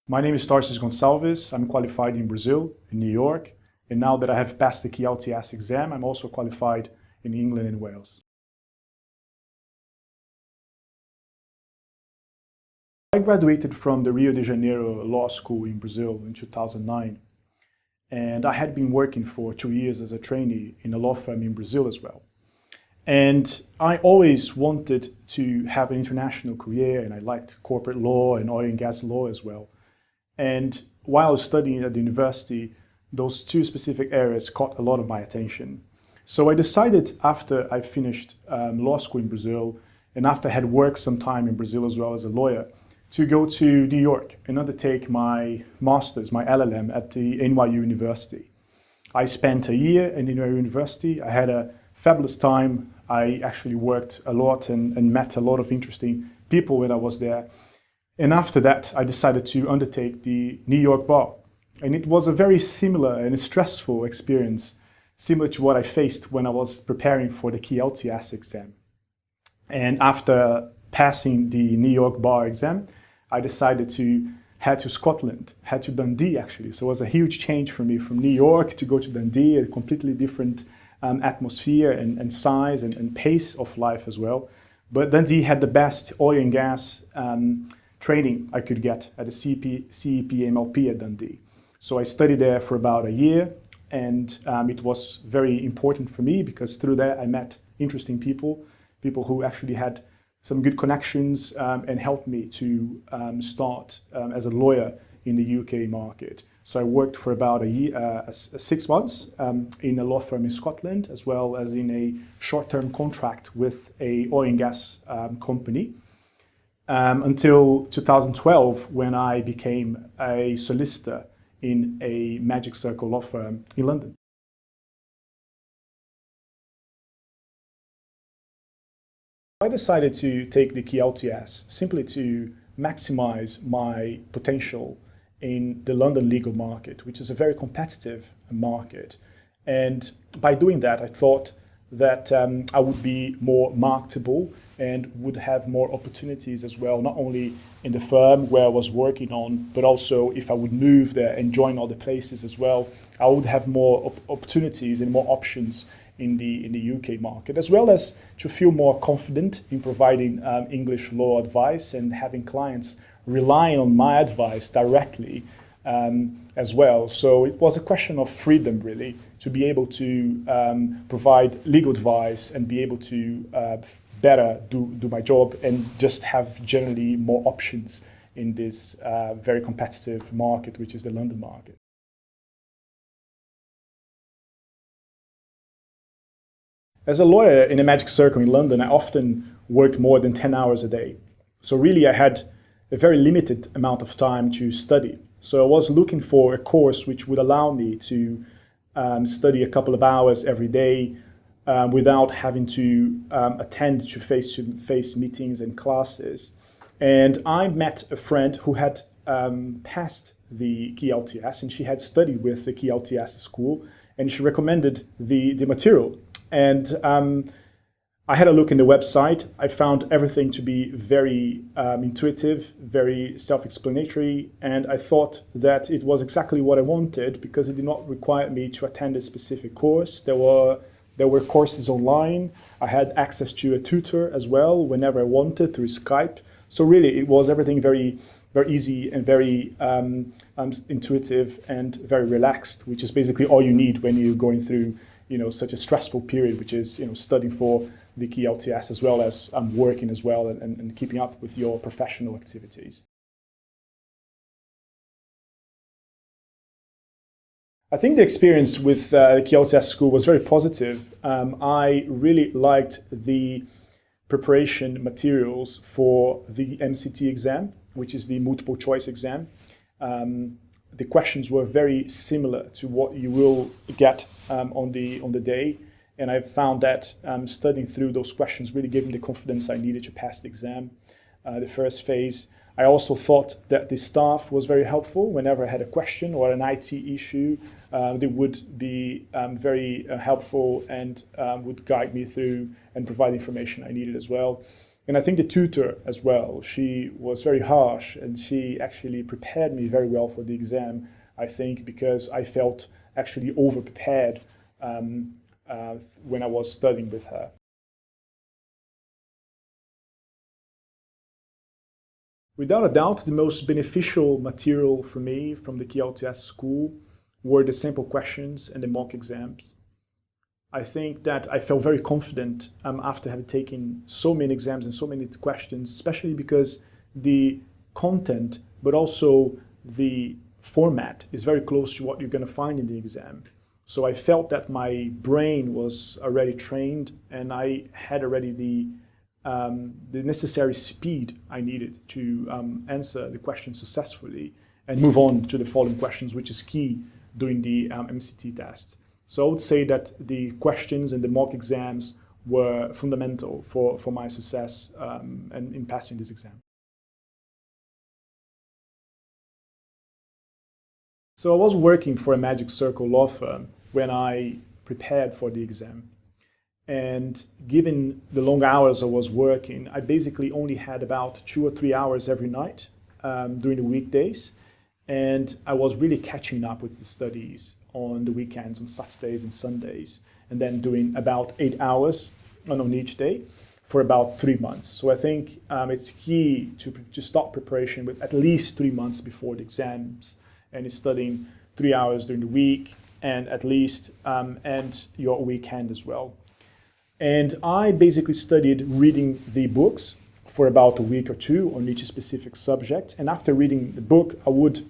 My name is Társis Gonçalves. I'm qualified in Brazil, in New York, and now that I have passed the QLTS exam, I'm also qualified in England and Wales. I graduated from the Rio de Janeiro Law School in Brazil in 2009, and I had been working for 2 years as a trainee in a law firm in Brazil as well. And I always wanted to have an international career, and I liked corporate law and oil and gas law as well. And while I was studying at the university, those two specific areas caught a lot of my attention. So I decided after I finished law school in Brazil, and after I had worked some time in Brazil as well as a lawyer, to go to New York and undertake my master's, my LLM at the NYU University. I spent a year in NYU University. I had a fabulous time. I actually worked a lot and met a lot of interesting people when I was there. And after that, I decided to undertake the New York bar. And it was a very similar and stressful experience, similar to what I faced when I was preparing for the QLTS exam. And after passing the New York bar exam, I decided to head to Scotland, head to Dundee actually. So it was a huge change for me from New York to go to Dundee, a completely different atmosphere and size and pace of life as well. But Dundee had the best oil and gas training I could get at the CEP MLP at Dundee. So I studied there for about a year, and it was very important for me because through that I met interesting people who actually had some good connections and helped me to start as a lawyer in the UK market. So I worked for about a year, 6 months in a law firm in Scotland, as well as in a short-term contract with a oil and gas company. Until 2012, when I became a solicitor in a Magic Circle law firm in London. I decided to take the QLTS simply to maximize my potential in the London legal market, which is a very competitive market. And by doing that, I thought that I would be more marketable and would have more opportunities as well, not only in the firm where I was working on, but also if I would move there and join other places as well, I would have more opportunities and more options in the UK market, as well as to feel more confident in providing English law advice and having clients relying on my advice directly as well. So it was a question of freedom, really, to be able to provide legal advice and be able to better do my job and just have generally more options in this very competitive market, which is the London market. As a lawyer in a Magic Circle in London, I often worked more than 10 hours a day. So really I had a very limited amount of time to study. So I was looking for a course which would allow me to study a couple of hours every day without having to attend to face-to-face meetings and classes. And I met a friend who had passed the QLTS, and she had studied with the QLTS school, and she recommended the material. And I had a look in the website. I found everything to be very intuitive, very self-explanatory, and I thought that it was exactly what I wanted because it did not require me to attend a specific course. There were courses online. I had access to a tutor as well whenever I wanted through Skype. So really, it was everything very, very easy and very intuitive and very relaxed, which is basically all you need when you're going through such a stressful period, which is studying for the QLTS as well as working as well and keeping up with your professional activities. I think the experience with the QLTS school was very positive. I really liked the preparation materials for the MCT exam, which is the multiple choice exam. The questions were very similar to what you will get on the day. And I found that studying through those questions really gave me the confidence I needed to pass the exam, the first phase. I also thought that the staff was very helpful. Whenever I had a question or an IT issue, they would be very helpful and would guide me through and provide information I needed as well. And I think the tutor as well, she was very harsh, and she actually prepared me very well for the exam, I think, because I felt actually over-prepared when I was studying with her. Without a doubt, the most beneficial material for me from the QLTS school were the sample questions and the mock exams. I think that I felt very confident after having taken so many exams and so many questions, especially because the content, but also the format is very close to what you're going to find in the exam. So I felt that my brain was already trained, and I had already the necessary speed I needed to answer the question successfully and move on to the following questions, which is key during the MCT test. So I would say that the questions and the mock exams were fundamental for my success and in passing this exam. So I was working for a Magic Circle law firm when I prepared for the exam. And given the long hours I was working, I basically only had about 2 or 3 hours every night during the weekdays. And I was really catching up with the studies on the weekends, on Saturdays and Sundays, and then doing about 8 hours on each day for about 3 months. So I think it's key to start preparation with at least 3 months before the exams, and studying 3 hours during the week and at least and your weekend as well. And I basically studied reading the books for about a week or two on each specific subject. And after reading the book, I would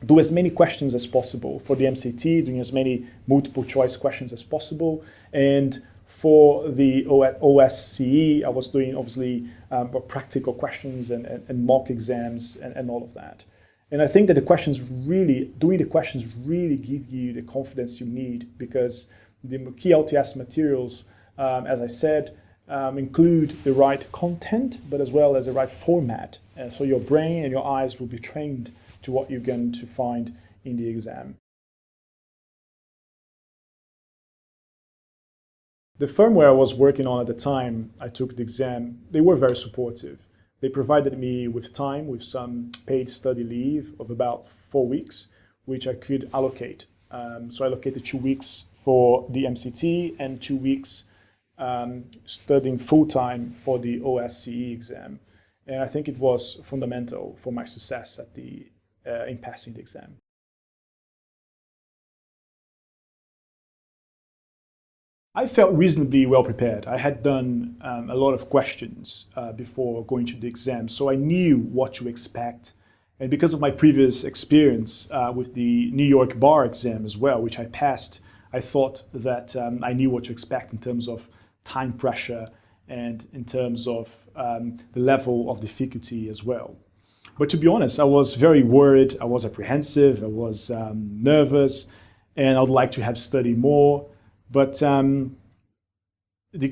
do as many questions as possible for the MCT, doing as many multiple choice questions as possible. And for the OSCE, I was doing obviously practical questions and mock exams and all of that. And I think that doing the questions really give you the confidence you need, because the QLTS materials, as I said, include the right content, but as well as the right format. So your brain and your eyes will be trained to what you're going to find in the exam. The firm where I was working on at the time I took the exam, they were very supportive. They provided me with time, with some paid study leave of about 4 weeks, which I could allocate. So I allocated 2 weeks for the MCT and 2 weeks studying full-time for the OSCE exam. And I think it was fundamental for my success at in passing the exam. I felt reasonably well prepared. I had done a lot of questions before going to the exam, so I knew what to expect. And because of my previous experience with the New York bar exam as well, which I passed, I thought that I knew what to expect in terms of time pressure and in terms of the level of difficulty as well. But to be honest, I was very worried, I was apprehensive, I was nervous, and I would like to have studied more. But the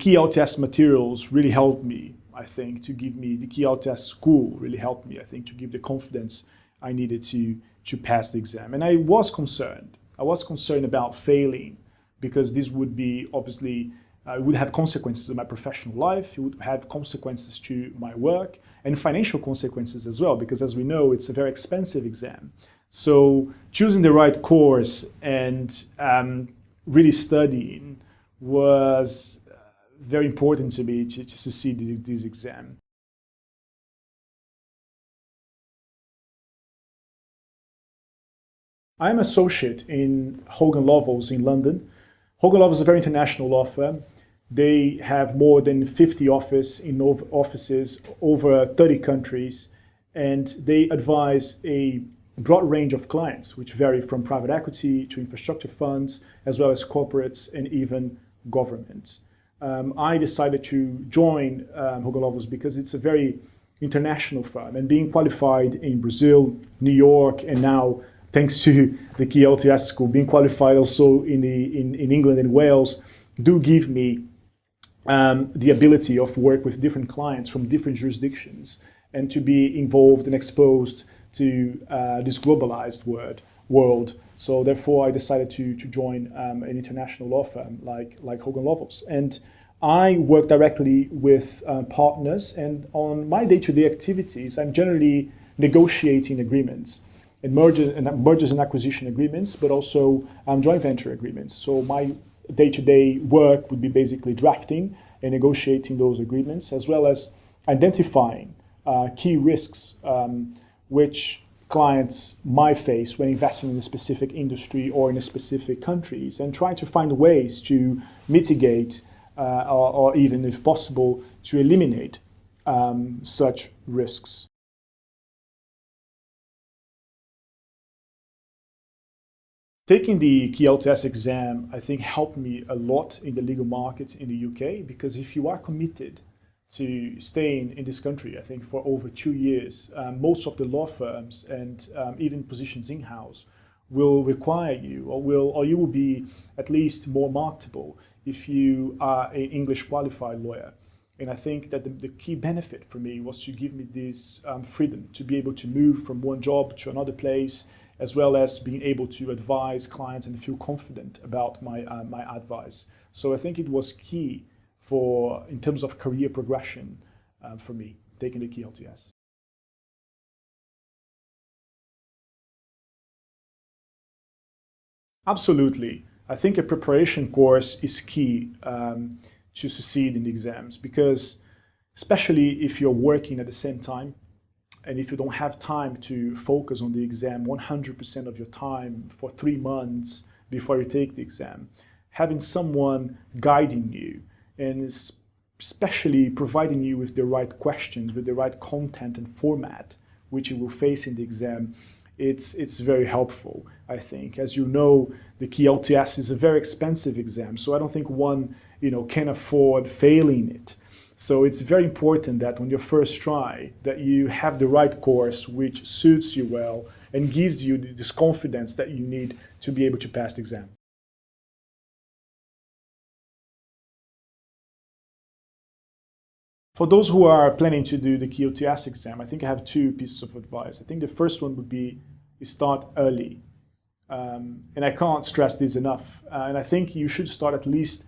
QLTS materials really helped me, I think, the QLTS school really helped me, I think, to give the confidence I needed to pass the exam. And I was concerned. I was concerned about failing, because this would be obviously, it would have consequences in my professional life, it would have consequences to my work, and financial consequences as well, because as we know, it's a very expensive exam. So choosing the right course and really studying was very important to me to succeed this exam. I'm associate in Hogan Lovells in London. Hogan Lovells is a very international law firm. They have more than 50 offices over 30 countries, and they advise a broad range of clients, which vary from private equity to infrastructure funds, as well as corporates and even governments. I decided to join Hogan Lovells because it's a very international firm, and being qualified in Brazil, New York, and now, thanks to the QLTS school, being qualified also in England and Wales, do give me the ability of work with different clients from different jurisdictions and to be involved and exposed to this globalized world. So therefore, I decided to join an international law firm like Hogan Lovells. And I work directly with partners, and on my day-to-day activities, I'm generally negotiating agreements and mergers and acquisition agreements, but also joint venture agreements. So my day-to-day work would be basically drafting and negotiating those agreements, as well as identifying key risks which clients might face when investing in a specific industry or in a specific countries, and trying to find ways to mitigate or even, if possible, to eliminate such risks. Taking the QLTS exam, I think, helped me a lot in the legal market in the UK, because if you are committed to staying in this country, I think for over 2 years, most of the law firms and even positions in-house will require you, or you will be at least more marketable if you are an English qualified lawyer. And I think that the key benefit for me was to give me this freedom to be able to move from one job to another place, as well as being able to advise clients and feel confident about my advice. So I think it was key in terms of career progression for me, taking the QLTS. Absolutely. I think a preparation course is key to succeed in the exams, because especially if you're working at the same time, and if you don't have time to focus on the exam 100% of your time for 3 months before you take the exam, having someone guiding you and especially providing you with the right questions, with the right content and format which you will face in the exam, it's very helpful, I think. As you know, the QLTS is a very expensive exam, so I don't think one can afford failing it. So it's very important that on your first try that you have the right course which suits you well and gives you this confidence that you need to be able to pass the exam. For those who are planning to do the QLTS exam, I think I have 2 pieces of advice. I think the first one would be start early. And I can't stress this enough. And I think you should start at least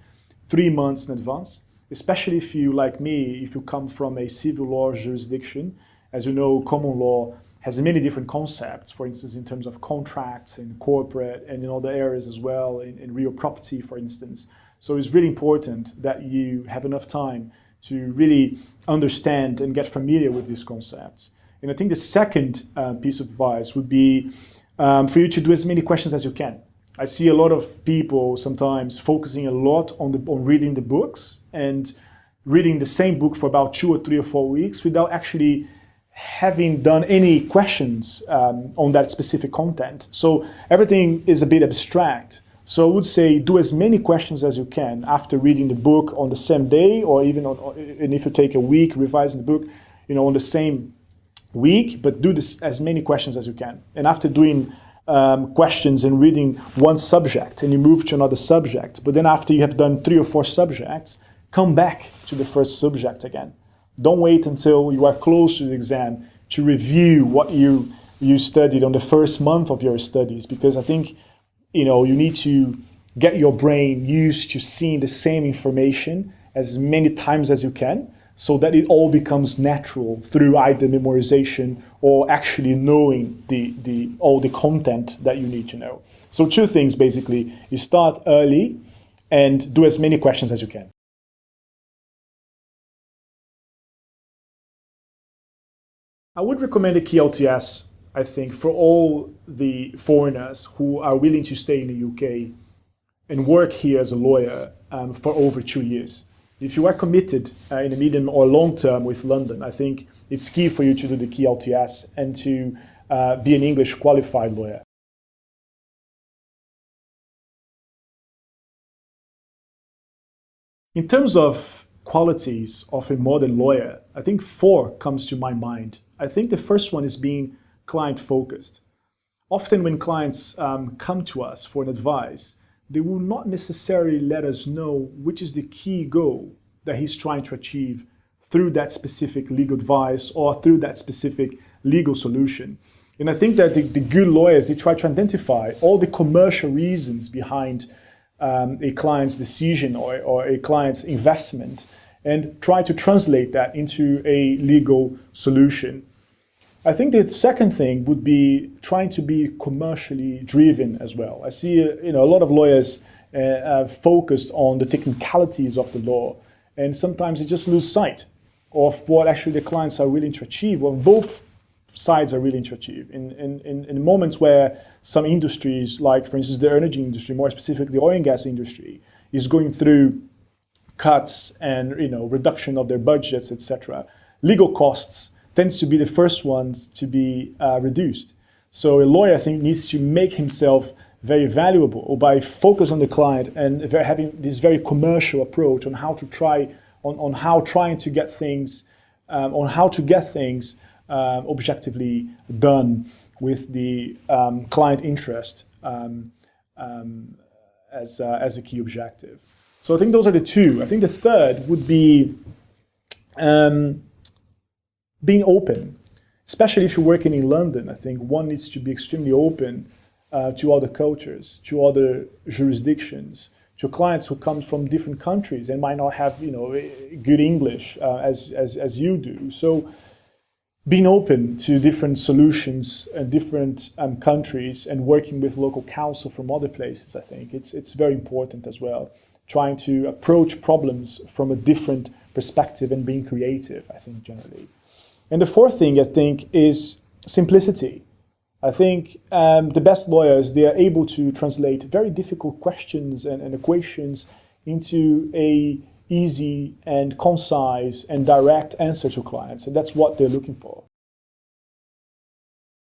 3 months in advance, especially if you, like me, if you come from a civil law jurisdiction. As you know, common law has many different concepts, for instance, in terms of contracts and corporate and in other areas as well, in real property, for instance. So it's really important that you have enough time to really understand and get familiar with these concepts. And I think the second piece of advice would be for you to do as many questions as you can. I see a lot of people sometimes focusing a lot on reading the books and reading the same book for about 2 or 3 or 4 weeks without actually having done any questions on that specific content. So everything is a bit abstract. So I would say do as many questions as you can after reading the book on the same day, or even and if you take a week revising the book, on the same week, but do as many questions as you can. And after doing questions and reading one subject, and you move to another subject, but then after you have done 3 or 4 subjects, come back to the first subject again. Don't wait until you are close to the exam to review what you studied on the first month of your studies, because I think you need to get your brain used to seeing the same information as many times as you can, so that it all becomes natural through either memorization or actually knowing all the content that you need to know. So 2 things basically: you start early and do as many questions as you can. I would recommend the QLTS, I think, for all the foreigners who are willing to stay in the UK and work here as a lawyer for over 2 years. If you are committed in the medium or long term with London, I think it's key for you to do the QLTS and to be an English qualified lawyer. In terms of qualities of a modern lawyer, I think 4 comes to my mind. I think the first one is being client-focused. Often when clients come to us for an advice, they will not necessarily let us know which is the key goal that he's trying to achieve through that specific legal advice or through that specific legal solution. And I think that the good lawyers, they try to identify all the commercial reasons behind a client's decision or a client's investment and try to translate that into a legal solution. I think the second thing would be trying to be commercially driven as well. I see a lot of lawyers focused on the technicalities of the law, and sometimes they just lose sight of what actually the clients are willing to achieve, or both sides are willing to achieve. In moments where some industries, like for instance the energy industry, more specifically the oil and gas industry, is going through cuts and reduction of their budgets, etc., legal costs tends to be the first ones to be reduced. So a lawyer, I think, needs to make himself very valuable by focus on the client and having this very commercial approach on how to trying to get things objectively done with the client interest as a key objective. So I think those are the two. I think the third would be being open, especially if you're working in London. I think one needs to be extremely open to other cultures, to other jurisdictions, to clients who come from different countries and might not have good English as you do. So being open to different solutions and different countries and working with local counsel from other places, I think it's very important as well. Trying to approach problems from a different perspective and being creative, I think, generally. And the fourth thing, I think, is simplicity. I think the best lawyers, they are able to translate very difficult questions and equations into a easy and concise and direct answer to clients. And that's what they're looking for.